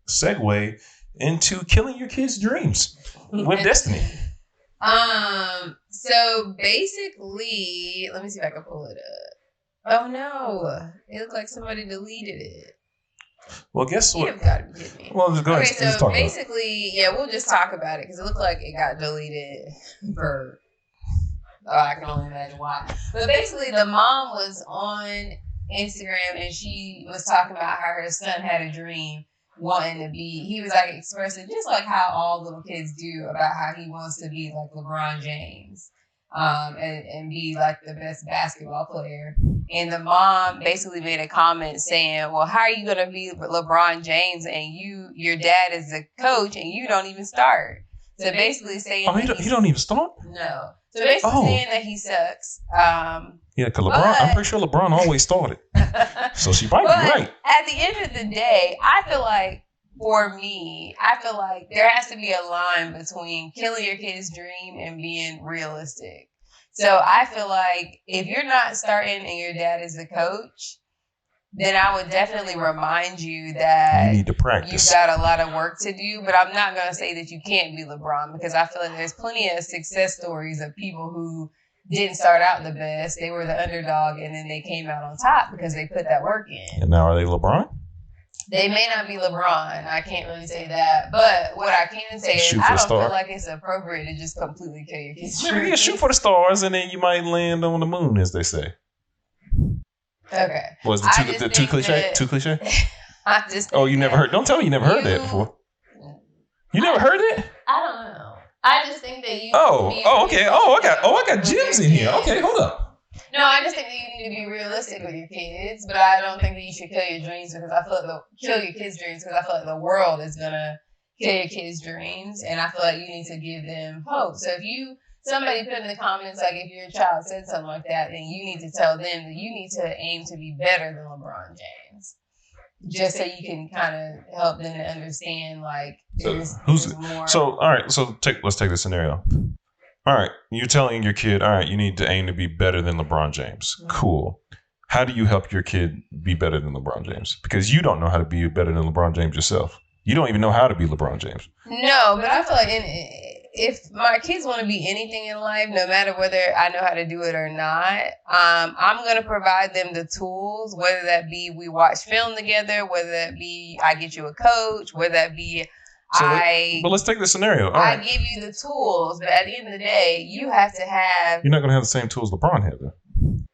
segue into killing your kids' dreams with Destiny. So basically, let me see if I can pull it up. Oh no, it looked like somebody deleted it. Well, guess what? You've got to be kidding me. Well, just go ahead. Okay, so basically, we'll just talk about it because it looked like it got deleted for. Oh, I can only imagine why. But basically, the mom was on Instagram and she was talking about how her son had a dream wanting to be. He was like expressing just like how all little kids do about how he wants to be like LeBron James, and be like the best basketball player. And the mom basically made a comment saying, "Well, how are you going to be LeBron James and your dad is the coach and you don't even start?" So basically saying, you don't even start? No. So basically saying that he sucks. Yeah, because LeBron, I'm pretty sure LeBron always started. So she might be right. At the end of the day, I feel like, for me, there has to be a line between killing your kid's dream and being realistic. So I feel like if you're not starting and your dad is the coach, then I would definitely remind you that you need to practice. You've got a lot of work to do, but I'm not going to say that you can't be LeBron because I feel like there's plenty of success stories of people who didn't start out the best. They were the underdog and then they came out on top because they put that work in. And now are they LeBron? They may not be LeBron. I can't really say that. But what I can say is I don't feel like it's appropriate to just completely kill your kids. Maybe you shoot for the stars and then you might land on the moon, as they say. Okay. Was the too cliche? Too cliche? You never heard? Don't tell me you never heard that before. You never heard it? I don't know. I just think that you. Okay. I got gems in here. Okay, hold up. No, I just think that you need to be realistic with your kids, but I don't think that you should kill your dreams because I feel like the world is gonna kill your kids' dreams, and I feel like you need to give them hope. So if somebody put in the comments, like if your child said something like that, then you need to tell them that you need to aim to be better than LeBron James. Just so you can kind of help them to understand, like, there's more. So, all right, let's take this scenario. All right, you're telling your kid, all right, you need to aim to be better than LeBron James. Mm-hmm. Cool. How do you help your kid be better than LeBron James? Because you don't know how to be better than LeBron James yourself. You don't even know how to be LeBron James. No, but I feel like if my kids want to be anything in life, no matter whether I know how to do it or not, I'm going to provide them the tools, whether that be we watch film together, whether that be I get you a coach, whether that be but let's take the scenario. I give you the tools, but at the end of the day, you have to have... You're not going to have the same tools LeBron had, though.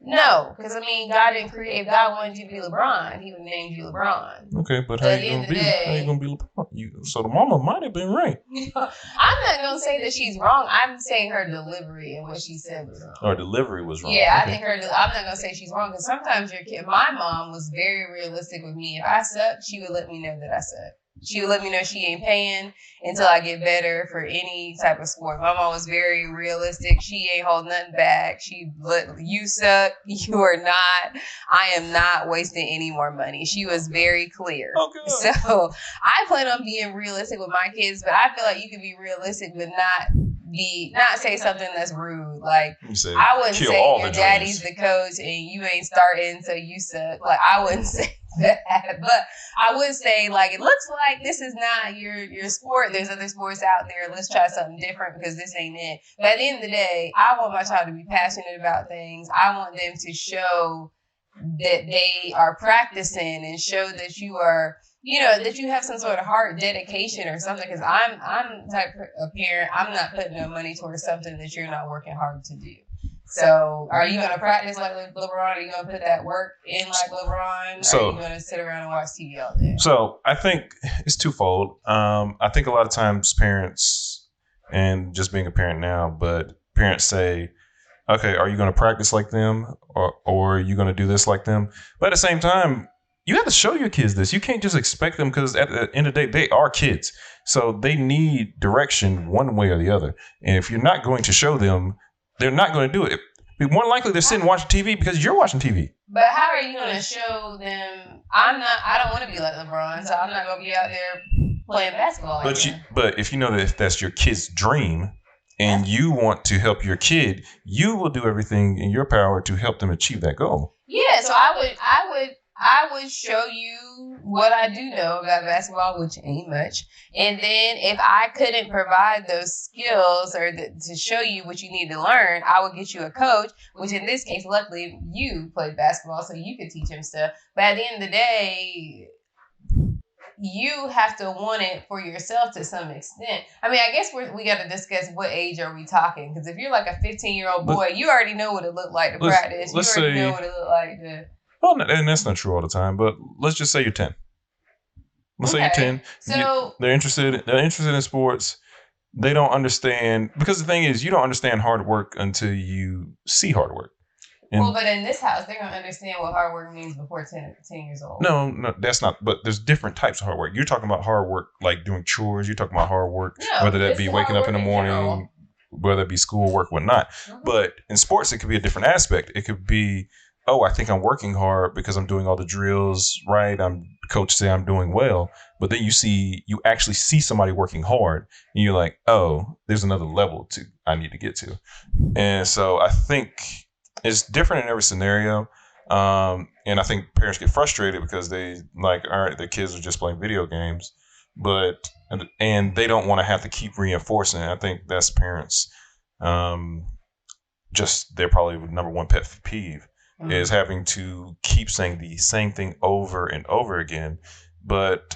No, because, God didn't create... If God wanted you to be LeBron, he would have named you LeBron. Okay, but how you going to be LeBron? So the mama might have been right. I'm not going to say that she's wrong. I'm saying her delivery and what she said was wrong. Her delivery was wrong. Yeah, okay. I'm not going to say she's wrong because sometimes your kid... My mom was very realistic with me. If I suck, she would let me know that I suck. She would let me know she ain't paying until I get better for any type of sport. My mom was very realistic. She ain't holding nothing back. She let you suck. You are not. I am not wasting any more money. She was very clear. Okay. So I plan on being realistic with my kids, but I feel like you can be realistic but not say something that's rude. Like I wouldn't say your daddy's the coach and you ain't starting so you suck. Like I wouldn't say that, but I would say like it looks like this is not your sport. There's other sports out there. Let's try something different because this ain't it. But at the end of the day, I want my child to be passionate about things. I want them to show that they are practicing and show that you are, that you have some sort of heart dedication or something. Because I'm the type of parent, I'm not putting no money towards something that you're not working hard to do. So are you going to practice like LeBron? Are you going to put that work in like LeBron? Or are you going to sit around and watch TV all day? So I think it's twofold. I think a lot of times parents, and just being a parent now, but parents say, okay, are you going to practice like them or are you going to do this like them? But at the same time, you have to show your kids this. You can't just expect them because at the end of the day, they are kids. So they need direction one way or the other. And if you're not going to show them, they're not going to do it. More likely they're sitting watching TV because you're watching TV. But how are you going to show them? I don't want to be like LeBron, so I'm not going to be out there playing basketball. But if you know that if that's your kid's dream and you want to help your kid, you will do everything in your power to help them achieve that goal. Yeah, so I would show you what I do know about basketball, which ain't much. And then if I couldn't provide those skills or to show you what you need to learn, I would get you a coach, which in this case, luckily, you played basketball, so you could teach him stuff. But at the end of the day, you have to want it for yourself to some extent. I mean, I guess we got to discuss what age are we talking? Because if you're like a 15-year-old boy, you already know what it looked like to practice. You already know what it looked like to... Well, and that's not true all the time, but let's just say you're 10. Let's say you're 10. So they're interested in sports. They don't understand, because the thing is, you don't understand hard work until you see hard work. And but in this house, they're going to understand what hard work means before 10 years old. No, that's not. But there's different types of hard work. You're talking about hard work like doing chores. You're talking about hard work, whether that be waking up in the morning, whether it be schoolwork, whatnot. Mm-hmm. But in sports, it could be a different aspect. It could be, oh, I think I'm working hard because I'm doing all the drills right. Coach say I'm doing well. But then you actually see somebody working hard, and you're like, oh, there's another level I need to get to. And so I think it's different in every scenario. And I think parents get frustrated because they like, all right, their kids are just playing video games, and they don't want to have to keep reinforcing it. I think that's parents. Just their probably number one pet peeve is having to keep saying the same thing over and over again. But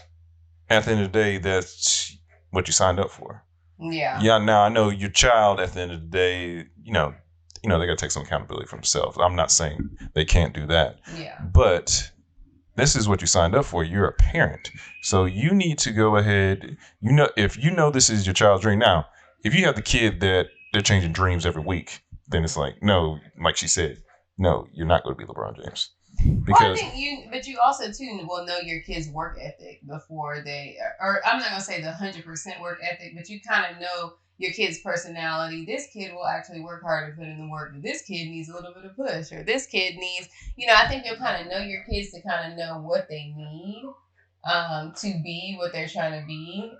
at the end of the day, that's what you signed up for. Yeah. Yeah. Now I know your child at the end of the day, they got to take some accountability for themselves. I'm not saying they can't do that. Yeah. But this is what you signed up for. You're a parent. So you need to go ahead. If this is your child's dream. Now, if you have the kid that they're changing dreams every week, then it's like, no, like she said, no, you're not going to be LeBron James. Because I think but you also too will know your kids' work ethic before or I'm not going to say the 100% work ethic, but you kind of know your kid's personality. This kid will actually work hard and put in the work. This kid needs a little bit of push, or this kid needs, I think you'll kind of know your kids to kind of know what they need to be what they're trying to be.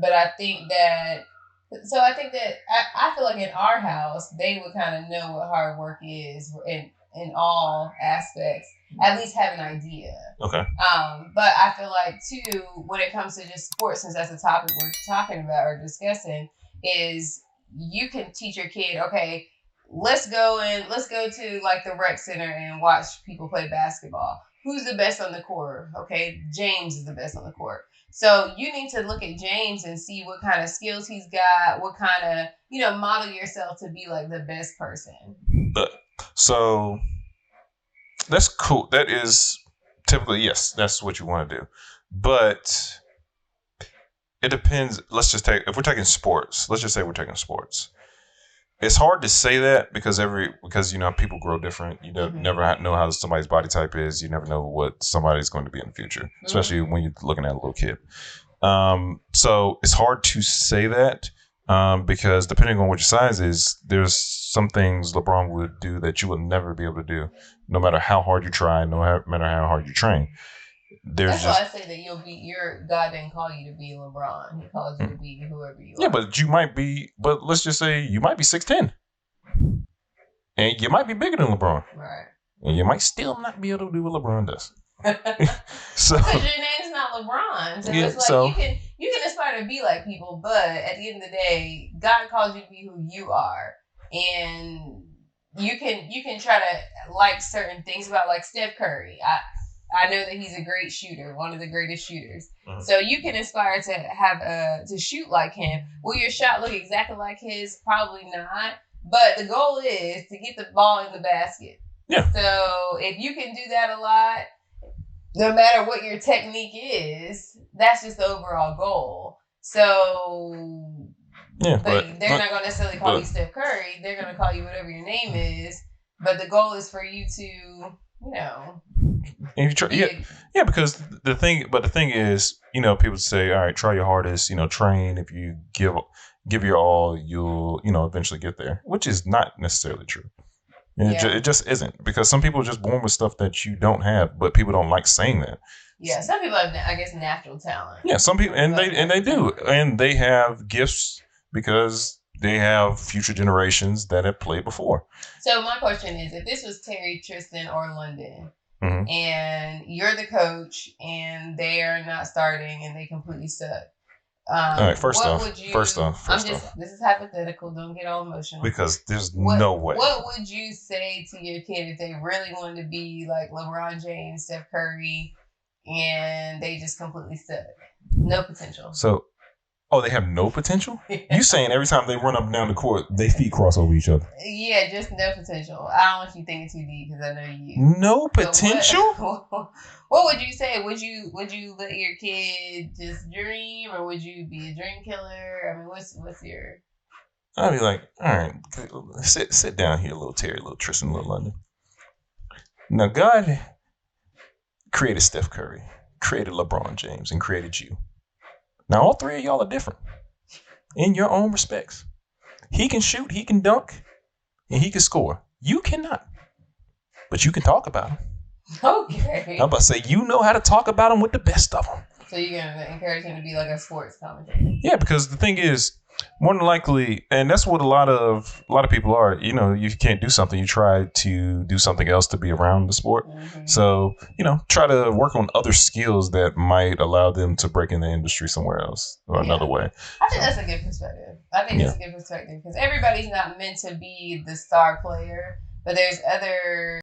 But I think that I feel like in our house, they would kind of know what hard work is in all aspects, at least have an idea. Okay. But I feel like too, when it comes to just sports, since that's the topic we're talking about or discussing, is you can teach your kid, okay, let's go to like the rec center and watch people play basketball. Who's the best on the court? Okay, James is the best on the court. So you need to look at James and see what kind of skills he's got, what kind of, model yourself to be like the best person. So that's cool. That is typically, yes, that's what you want to do. But it depends. If we're taking sports, let's just say we're taking sports. It's hard to say that because people grow different. You never know how somebody's body type is. You never know what somebody's going to be in the future, especially when you're looking at a little kid. So it's hard to say that because depending on what your size is, there's some things LeBron would do that you will never be able to do, no matter how hard you try, no matter how hard you train. That's why I say that God didn't call you to be LeBron. He called you to be whoever you are. Yeah, but let's just say you might be 6'10". And you might be bigger than LeBron. Right. And you might still not be able to do what LeBron does. So because your name's not LeBron. So it's like you can aspire to be like people, but at the end of the day, God calls you to be who you are. And you can try to like certain things about like Steph Curry. I know that he's a great shooter, one of the greatest shooters. Mm-hmm. So you can aspire to have to shoot like him. Will your shot look exactly like his? Probably not. But the goal is to get the ball in the basket. Yeah. So if you can do that a lot, no matter what your technique is, that's just the overall goal. So yeah, but they're not going to necessarily call you Steph Curry. They're going to call you whatever your name is. But the goal is for you to, and you try, because the thing is, people say, all right, try your hardest, train. If you give your all, you'll, eventually get there, which is not necessarily true. It just isn't, because some people are just born with stuff that you don't have, but people don't like saying that. Yeah, some people have, I guess, natural talent. Yeah, some people, and they do, and they have gifts because they have future generations that have played before. So my question is, if this was Terry, Tristan, or London, and you're the coach, and they are not starting, and they completely suck. All right, first off, this is hypothetical. Don't get all emotional. Because there's no way. What would you say to your kid if they really wanted to be like LeBron James, Steph Curry, and they just completely suck? No potential. So, they have no potential? You saying every time they run up and down the court, they feet cross over each other? Yeah, just no potential. I don't want you thinking too deep because I know you. No potential? What would you say? Would you let your kid just dream, or would you be a dream killer? I mean, what's your? I'd be like, all right, sit down here, little Terry, little Tristan, little London. Now, God created Steph Curry, created LeBron James, and created you. Now, all three of y'all are different in your own respects. He can shoot, he can dunk, and he can score. You cannot, but you can talk about him. Okay. I'm about to say, you know how to talk about him with the best of them. So you're going to encourage him to be like a sports commentator? Yeah, because the thing is, more than likely, and that's what a lot of people are, you can't do something, you try to do something else to be around the sport. Mm-hmm. So, try to work on other skills that might allow them to break in the industry somewhere else or another way. I think that's a good perspective. It's a good perspective because everybody's not meant to be the star player, but there's other